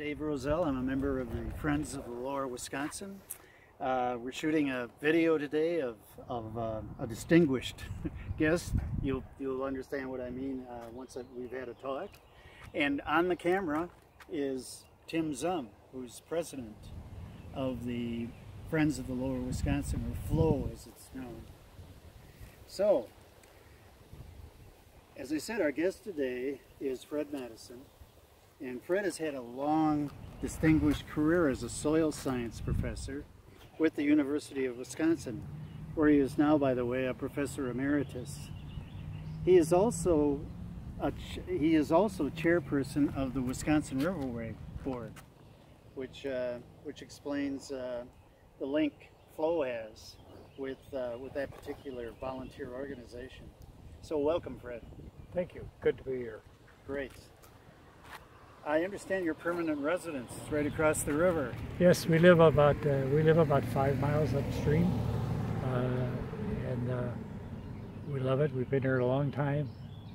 Dave Roselle. I'm a member of the Friends of the Lower Wisconsin. We're shooting a video today of a distinguished guest. You'll understand what I mean once we've had a talk. And on the camera is Tim Zum, who's president of the Friends of the Lower Wisconsin, or FLOW as it's known. So, as I said, our guest today is Fred Madison. And Fred has had a long, distinguished career as a soil science professor with the University of Wisconsin, where he is now, by the way, a professor emeritus. He is also chairperson of the Wisconsin Riverway Board, which explains the link FLOW has with that particular volunteer organization. So welcome, Fred. Thank you. Good to be here. Great. I understand you're permanent residents right across the river. Yes, we live about 5 miles upstream, and we love it. We've been here a long time,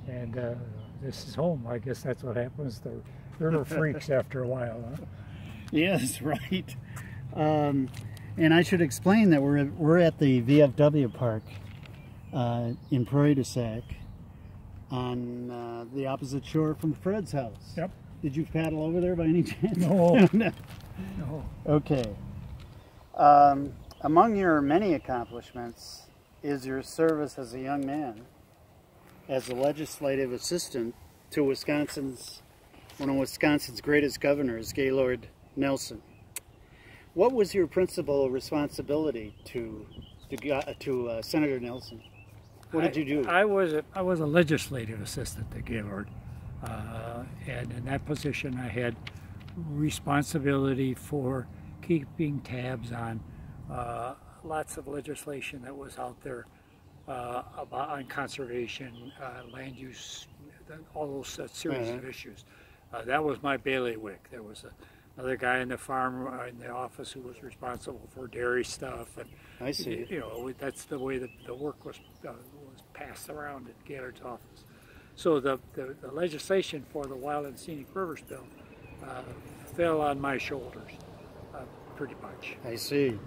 and this is home. I guess that's what happens. The river freaks after a while, huh? Yes, right. And I should explain that we're at the VFW Park in Prairie du Sac on the opposite shore from Fred's house. Yep. Did you paddle over there by any chance? No. No. No. Okay. Among your many accomplishments is your service as a young man as a legislative assistant to one of Wisconsin's greatest governors, Gaylord Nelson. What was your principal responsibility to Senator Nelson? What did you do? I was a legislative assistant to Gaylord. And in that position I had responsibility for keeping tabs on lots of legislation that was out there on conservation, land use, all those series of issues. That was my bailiwick. There was another guy in the in the office who was responsible for dairy stuff. And I see. You know, that's the way the work was passed around at Gaylord's office. So the legislation for the Wild and Scenic Rivers Bill fell on my shoulders, pretty much. I see.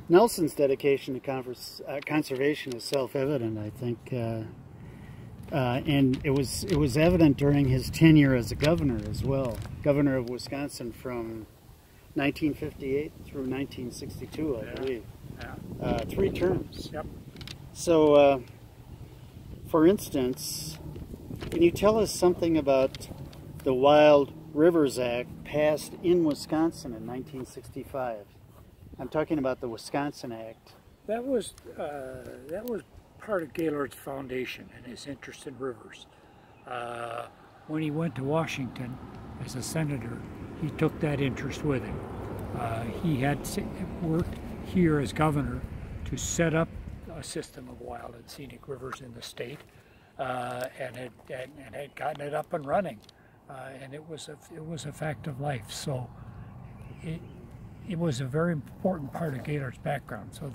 Nelson's dedication to conservation is self-evident, I think, and it was evident during his tenure as a governor as well, governor of Wisconsin from 1958 through 1962, I believe. Yeah. 3 terms. Yep. So. For instance, can you tell us something about the Wild Rivers Act passed in Wisconsin in 1965? I'm talking about the Wisconsin Act. That was part of Gaylord's foundation and his interest in rivers. When he went to Washington as a senator, he took that interest with him. He had worked here as governor to set up a system of wild and scenic rivers in the state, and had gotten it up and running, and it was a fact of life. So it was a very important part of Gaylord's background. So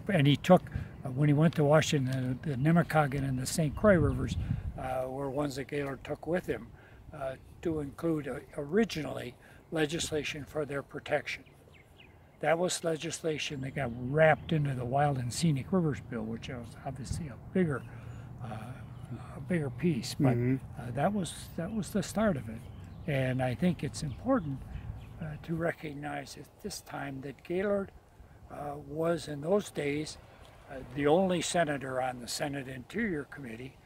and he took when he went to Washington, the Nemacolin and the St. Croix rivers were ones that Gaylord took with him to include originally legislation for their protection. That was legislation that got wrapped into the Wild and Scenic Rivers Bill, which was obviously a bigger piece. But that was the start of it, and I think it's important to recognize at this time that Gaylord was in those days the only senator on the Senate Interior Committee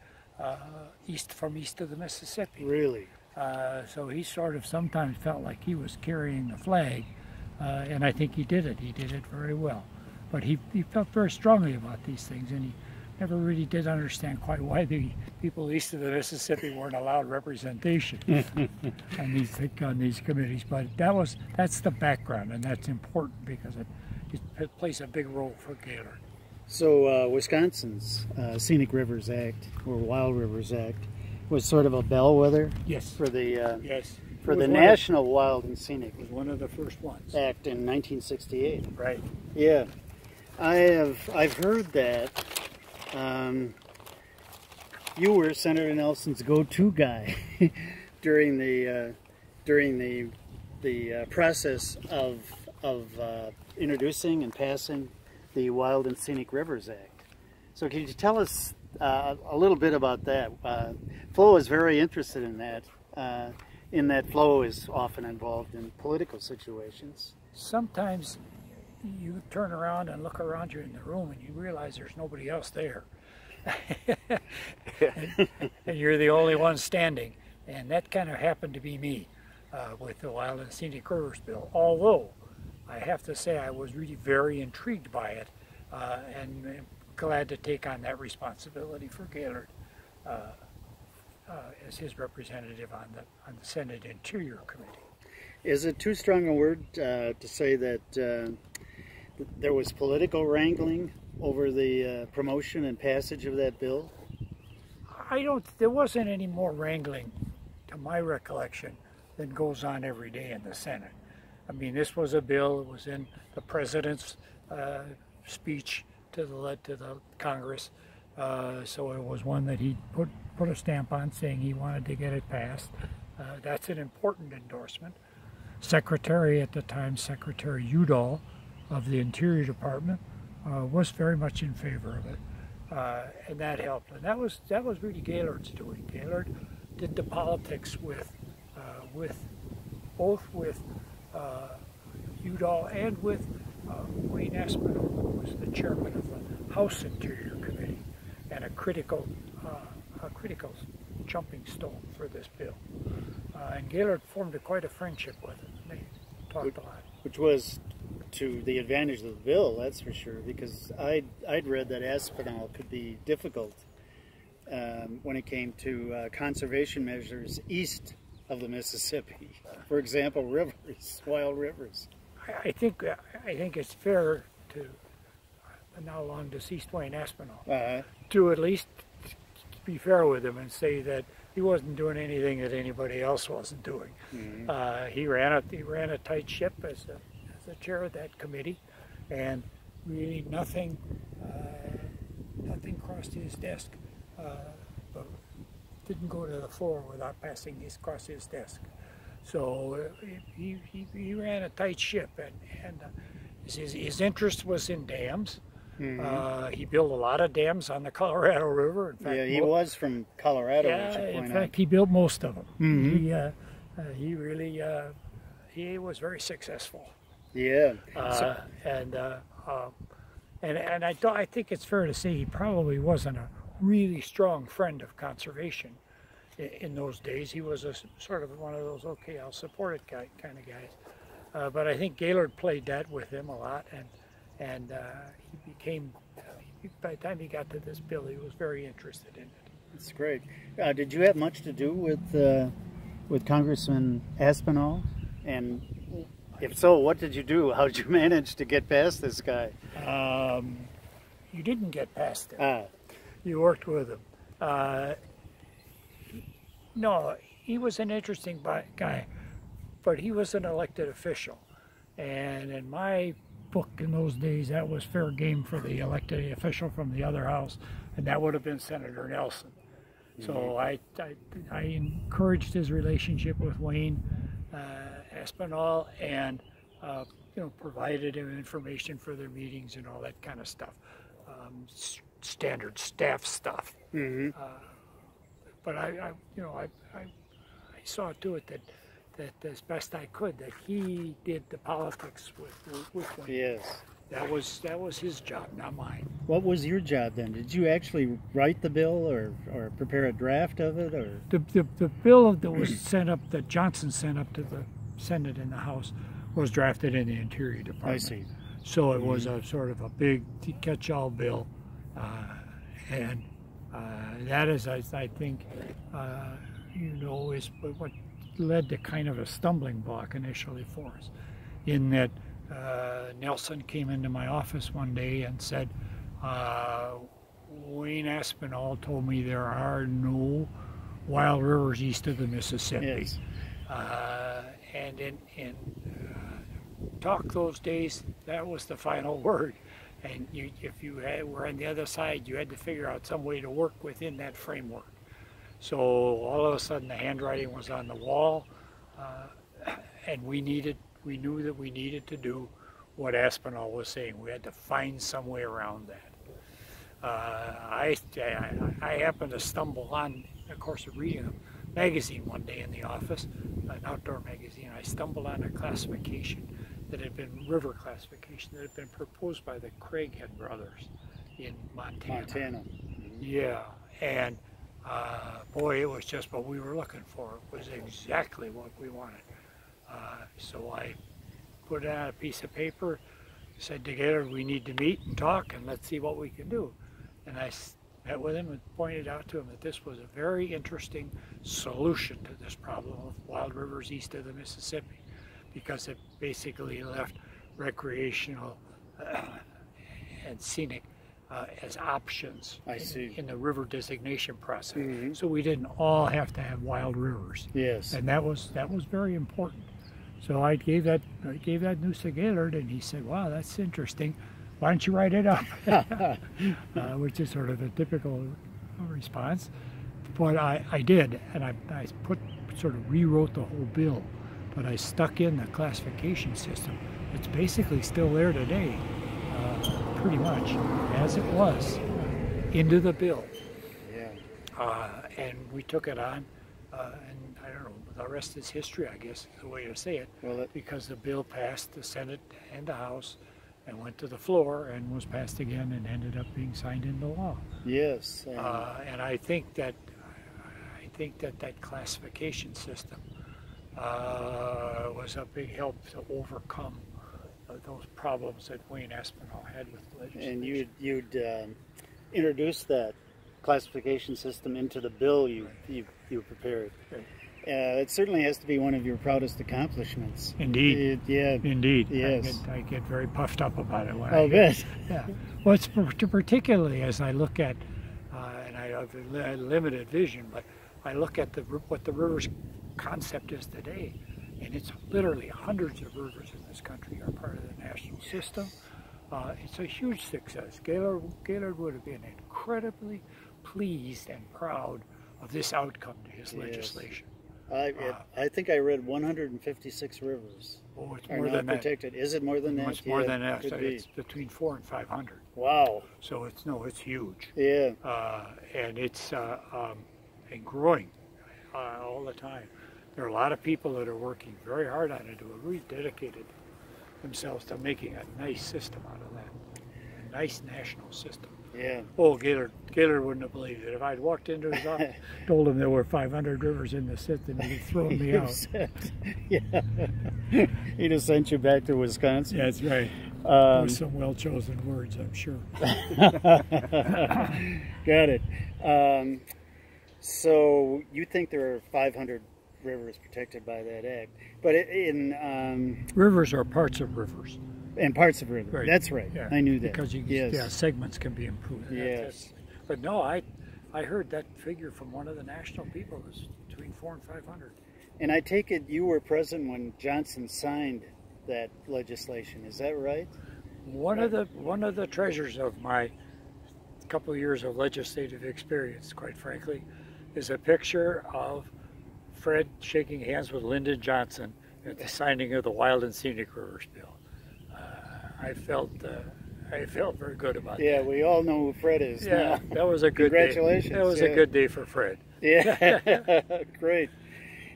east of the Mississippi. Really? So he sort of sometimes felt like he was carrying the flag. And I think he did it. He did it very well. But he felt very strongly about these things, and he never really did understand quite why the people east of the Mississippi weren't allowed representation on these committees. But that's the background, and that's important because it plays a big role for Gaylord. So Wisconsin's Scenic Rivers Act, or Wild Rivers Act, was sort of a bellwether. Yes. For the yes. For the National Wild and Scenic. It was one of the first ones. Act in 1968. Right. Yeah, I've heard that you were Senator Nelson's go-to guy during the process of introducing and passing the Wild and Scenic Rivers Act. So can you tell us a little bit about that? Flo is very interested in that. Flo is often involved in political situations. Sometimes you turn around and look around you in the room and you realize there's nobody else there. and you're the only one standing. And that kind of happened to be me with the Wild and Scenic Rivers bill. Although, I have to say I was really very intrigued by it and glad to take on that responsibility for Gaylord as his representative on the Senate Interior Committee. Is it too strong a word to say that there was political wrangling over the promotion and passage of that bill? There wasn't any more wrangling, to my recollection, than goes on every day in the Senate. I mean, this was a bill that was in the President's speech to the Congress, so it was one that he put a stamp on saying he wanted to get it passed. That's an important endorsement. Secretary at the time, Secretary Udall of the Interior Department, was very much in favor of it, and that helped. And that was really Gaylord's doing. Gaylord did the politics both with Udall and with Wayne Aspinall, who was the chairman of the House Interior Committee and a critical jumping stone for this bill. And Gaylord formed quite a friendship with him. They talked a lot. Which was to the advantage of the bill, that's for sure, because I'd read that Aspinall could be difficult when it came to conservation measures east of the Mississippi. For example, rivers, wild rivers. I think it's fair to now long deceased Wayne Aspinall to at least be fair with him and say that he wasn't doing anything that anybody else wasn't doing. Mm-hmm. He ran a tight ship as the chair of that committee, and really nothing crossed his desk, but didn't go to the floor without passing across his desk. So he ran a tight ship, and his interest was in dams. Mm-hmm. He built a lot of dams on the Colorado River. In fact, yeah, he was from Colorado. Yeah, in fact, he built most of them. Mm-hmm. He was very successful. Yeah. I think it's fair to say he probably wasn't a really strong friend of conservation in those days. He was a sort of one of those, okay, I'll support it kind of guys. But I think Gaylord played that with him a lot, and he became, by the time he got to this bill, he was very interested in it. That's great. Did you have much to do with Congressman Aspinall? And if so, what did you do? How did you manage to get past this guy? You didn't get past him. You worked with him. No, he was an interesting guy, but he was an elected official. And in my book in those days, that was fair game for the elected official from the other house, and that would have been Senator Nelson. Mm-hmm. So I encouraged his relationship with Wayne Aspinall, and provided him information for their meetings and all that kind of stuff, standard staff stuff. Mm-hmm. But I saw to it that as best I could, that he did the politics with Wayne. Yes. That was his job, not mine. What was your job then? Did you actually write the bill or prepare a draft of it, or the bill that was sent up, that Johnson sent up to the Senate and the House, was drafted in the Interior Department. I see. So it was a sort of a big catch-all bill, and that is, I think, is what led to kind of a stumbling block initially for us, in that Nelson came into my office one day and said, Wayne Aspinall told me there are no wild rivers east of the Mississippi. Yes. And in talk those days, that was the final word. And if you were on the other side, you had to figure out some way to work within that framework. So all of a sudden the handwriting was on the wall, and we knew that we needed to do what Aspinall was saying. We had to find some way around that. I happened to stumble on, of course, reading a magazine one day in the office, an outdoor magazine. I stumbled on a classification that had been, river classification, that had been proposed by the Craighead brothers in Montana. Yeah, and boy, it was just what we were looking for. It was exactly what we wanted. So I put it on a piece of paper, said to Gaylord, we need to meet and talk and let's see what we can do. And I met with him and pointed out to him that this was a very interesting solution to this problem of wild rivers east of the Mississippi, because it basically left recreational and scenic as options in the river designation process. Mm-hmm. So we didn't all have to have wild rivers. Yes. And that was very important. So I gave that news to Gaylord, and he said, wow, that's interesting. Why don't you write it up? Which is sort of a typical response. But I did, and I sort of rewrote the whole bill. But I stuck in the classification system. It's basically still there today, pretty much, as it was, into the bill. Yeah. And we took it on, and I don't know, the rest is history, I guess, is the way to say it, because the bill passed the Senate and the House and went to the floor and was passed again and ended up being signed into law. Yes. And I think that that classification system was a big help to overcome those problems that Wayne Aspinall had with legislation. And you'd introduced that classification system into the bill you prepared. Right. It certainly has to be one of your proudest accomplishments. Indeed. Yeah. Indeed. Yes. I get very puffed up about it. When good. Yeah. Well, it's particularly as I look at, and I have a limited vision, but I look at what the river's concept is today, and it's literally hundreds of rivers in this country are part of the national system. It's a huge success. Gaylord would have been incredibly pleased and proud of this outcome to his legislation. I think I read 156 rivers. Oh, it's more than protected. Is it more than that? It's more than that. It's between 400 and 500. Wow. So it's huge. Yeah. And it's and growing all the time. There are a lot of people that are working very hard on it who have really dedicated themselves to making a nice system out of that. A nice national system. Yeah. Oh, Gaylord wouldn't have believed it. If I'd walked into his office, told him there were 500 rivers in the system, he'd have thrown me out. Yeah. He'd have sent you back to Wisconsin. Yeah, that's right. With some well-chosen words, I'm sure. Got it. So you think there are 500 rivers protected by that act, but rivers are parts of rivers. And parts of rivers. Right. That's right. Yeah. I knew that. Because segments can be improved. Yes. But no, I heard that figure from one of the national people. It was between 400 and 500. And I take it you were present when Johnson signed that legislation. Is that right? One of the treasures of my couple of years of legislative experience, quite frankly, is a picture of Fred shaking hands with Lyndon Johnson at the signing of the Wild and Scenic Rivers Bill. I felt very good about that. Yeah, we all know who Fred is. Yeah, now. That was a good Congratulations. day. That was a good day for Fred. Yeah, great.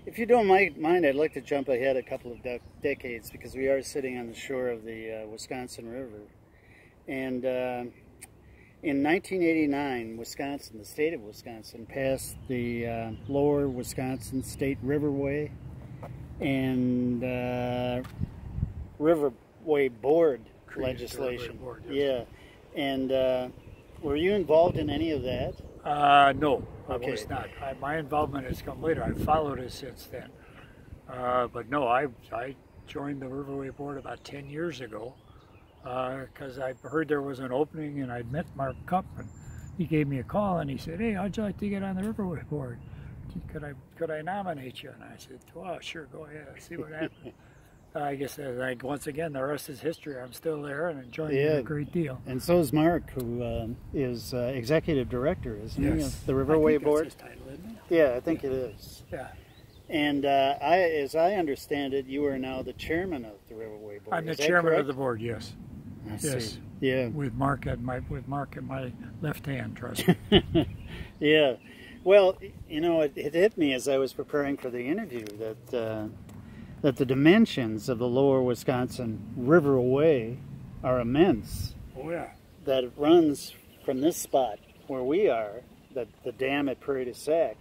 If you don't mind, I'd like to jump ahead a couple of decades, because we are sitting on the shore of the Wisconsin River. And in 1989, Wisconsin, the state of Wisconsin, passed the Lower Wisconsin State Riverway and Riverway Board legislation. Board, yes. Yeah. And were you involved in any of that? No, I was not. My involvement has come later. I've followed it since then. But no, I joined the Riverway Board about 10 years ago because I heard there was an opening, and I'd met Mark Cupp, and he gave me a call and he said, "Hey, how'd you like to get on the Riverway Board? Could I nominate you?" And I said, "Well, sure, go ahead. See what happens." I guess once again, the rest is history. I'm still there and enjoying it a great deal. And so is Mark, who is executive director, isn't he, of the Riverway Board? That's his title, isn't it? Yeah, I think it is. Yeah. And as I understand it, you are now the chairman of the Riverway Board. I'm the Is that chairman correct? of the board. Yes. I Yes. see. Yeah. With Mark at my left hand, trust me. Yeah. Well, you know, it hit me as I was preparing for the interview that the dimensions of the Lower Wisconsin Riverway are immense. Oh yeah. That it runs from this spot where we are, the dam at Prairie du Sac,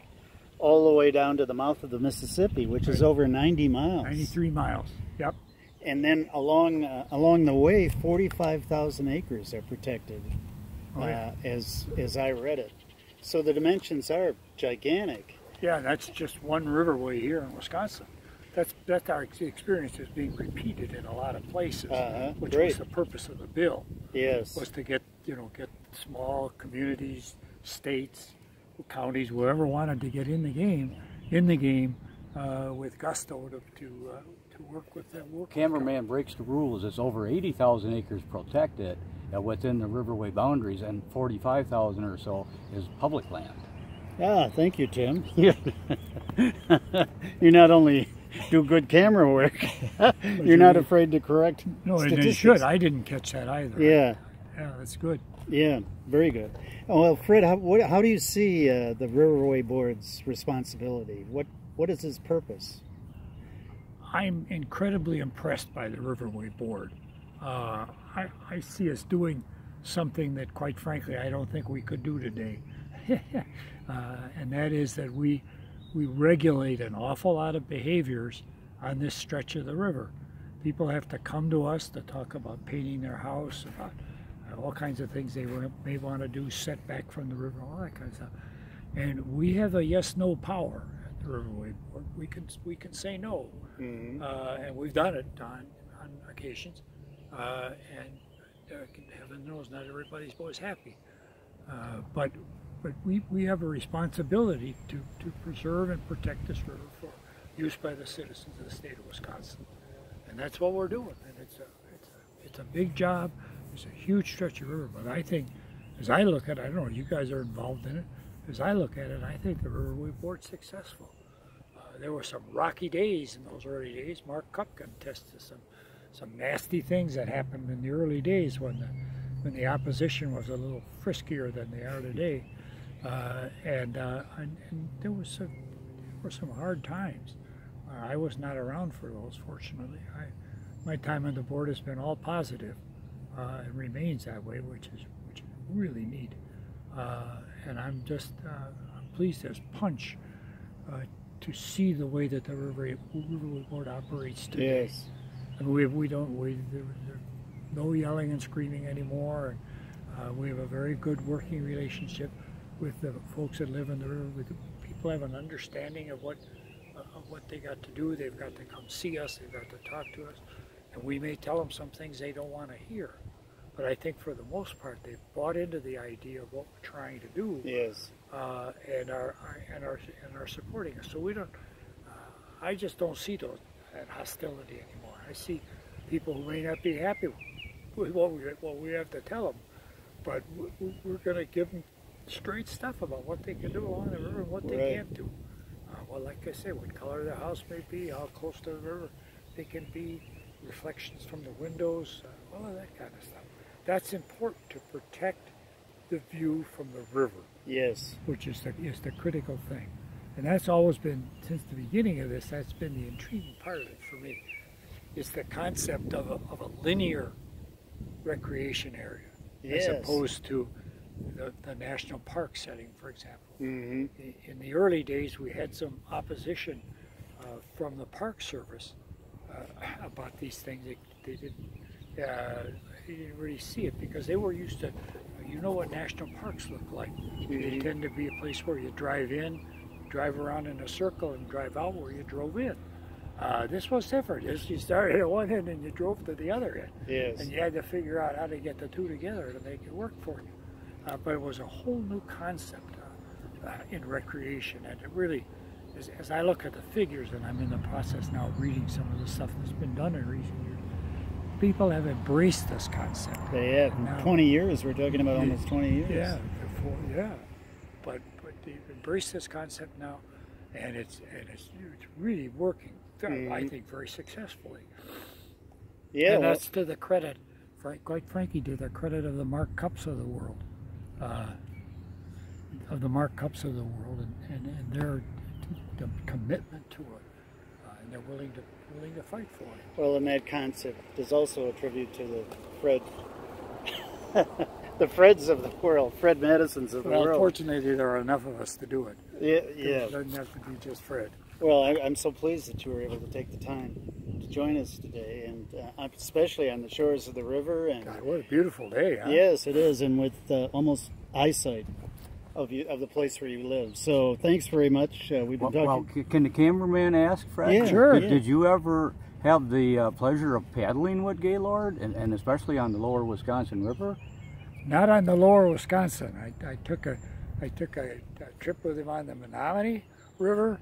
all the way down to the mouth of the Mississippi, which is over 90 miles. 93 miles. Yep. And then along the way, 45,000 acres are protected, as I read it. So the dimensions are gigantic. Yeah, that's just one riverway here in Wisconsin. That's our experience is being repeated in a lot of places, which great. was the purpose of the bill. Yes. Was to get small communities, states, counties, whoever wanted to get in the game with gusto to work with them. Cameraman breaks the rules. It's over 80,000 acres protected within the riverway boundaries, and 45,000 or so is public land. Ah, thank you, Tim. You not only do good camera work, you're not afraid to correct statistics. No, you should. I didn't catch that either. Yeah. Yeah, that's good. Yeah, very good. Oh, well, Fred, how do you see the Riverway Board's responsibility? What is its purpose? I'm incredibly impressed by the Riverway Board. I see us doing something that, quite frankly, I don't think we could do today. And that is that we regulate an awful lot of behaviors on this stretch of the river. People have to come to us to talk about painting their house, about all kinds of things they may want to do, set back from the river, all that kind of stuff. And we have a yes/no power at the Riverway Board. We can say no, and we've done it on occasions. And heaven knows not everybody's always happy, but we have a responsibility to preserve and protect this river for use by the citizens of the state of Wisconsin, and that's what we're doing. And it's a big job. It's a huge stretch of river, but I think, as I look at it, I don't know, you guys are involved in it. As I look at it, I think the Riverway Board's successful. There were some rocky days in those early days. Mark Cup can attest to some nasty things that happened in the early days when the opposition was a little friskier than they are today, and there were some hard times. I was not around for those, fortunately. My time on the board has been all positive. It remains that way, which is really neat, and I'm just I'm pleased as punch to see the way that the Riverway Board operates today. Yes. I mean, there's no yelling and screaming anymore, and we have a very good working relationship with the folks that live in the river. People have an understanding of what they got to do. They've got to come see us. They've got to talk to us. And we may tell them some things they don't want to hear, but I think for the most part they've bought into the idea of what we're trying to do. Yes. And are supporting us. So we don't. I just don't see that hostility anymore. I see people who may not be happy with what we have to tell them, but we're going to give them straight stuff about what they can do along the river and what they can't do. Well, like I say, what color the house may be, how close to the river they can be, reflections from the windows, all of that kind of stuff. That's important to protect the view from the river. Yes. Which is the critical thing. And that's always been, since the beginning of this, that's been the intriguing part of it for me. It's the concept of a linear recreation area, as opposed to the national park setting, for example. In the early days, we had some opposition from the Park Service about these things. They didn't really see it because they were used to, you know what national parks look like. They tend to be a place where you drive in, drive around in a circle, and drive out where you drove in. This was different. You started at one end and you drove to the other end. Yes. And you had to figure out how to get the two together to make it work for you. But it was a whole new concept in recreation, and it really, as I look at the figures, and I'm in the process now of reading some of the stuff that's been done in recent years, people have embraced this concept. They have. Now, 20 years, we're talking about almost 20 years. Yeah, but they've embraced this concept now, and it's really working. I think very successfully. Yeah, and that's to the credit, quite frankly, to the credit of the Mark Cups of the world, and their commitment to it, and they're willing to fight for it. well, and that concept is also a tribute to the the Freds of the world, Fred Madisons of the world. Unfortunately, there are enough of us to do it. Yeah. It doesn't have to be just Fred. Well, I'm so pleased that you were able to take the time to join us today, and especially on the shores of the river. And God, what a beautiful day, huh? yes, it is, and with almost eyesight of the place where you live. So thanks very much. We've been talking. Well, can the cameraman ask, Fred? Yeah, sure. Did you ever have the pleasure of paddling with Gaylord, and especially on the lower Wisconsin River? Not on the lower Wisconsin. I took a trip with him on the Menominee River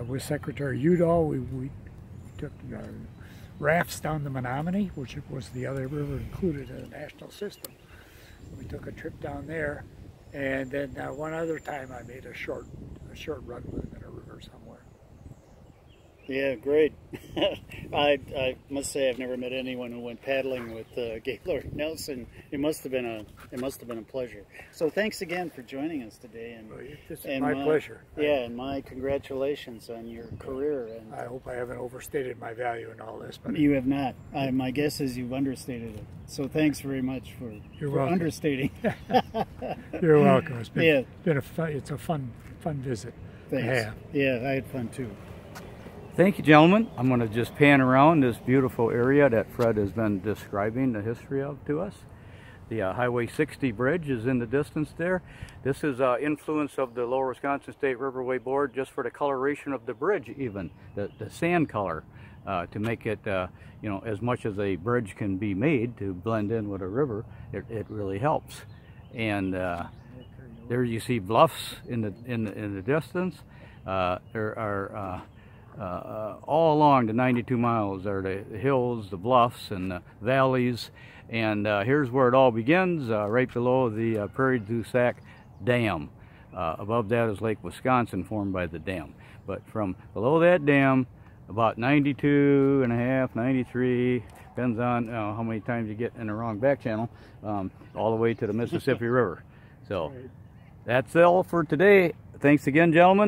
with Secretary Udall. We took rafts down the Menominee, which was the other river included in the national system. We took a trip down there, and then one other time I made a short run with him in a river somewhere. Yeah, great. I must say I've never met anyone who went paddling with Gaylord Nelson. It must have been a pleasure. So thanks again for joining us today, It's my pleasure. Yeah, and my congratulations on your career. And I hope I haven't overstated my value in all this, but you have not. My guess is you've understated it. So thanks very much for understating. You're welcome. It's been, Yeah. it's a fun visit. Thanks. To have. Yeah, I had fun too. Thank you, gentlemen. I'm going to just pan around this beautiful area that Fred has been describing the history of to us. The Highway 60 bridge is in the distance there. This is influence of the Lower Wisconsin State Riverway Board just for the coloration of the bridge, even the sand color, to make it as much as a bridge can be made to blend in with a river. It really helps. And there you see bluffs in the distance. There are all along the 92 miles are the hills, the bluffs, and the valleys, and here's where it all begins, right below the Prairie du Sac Dam. Above that is Lake Wisconsin, formed by the dam. But from below that dam, about 92 and a half, 93, depends on how many times you get in the wrong back channel, all the way to the Mississippi River. So that's all for today. Thanks again, gentlemen.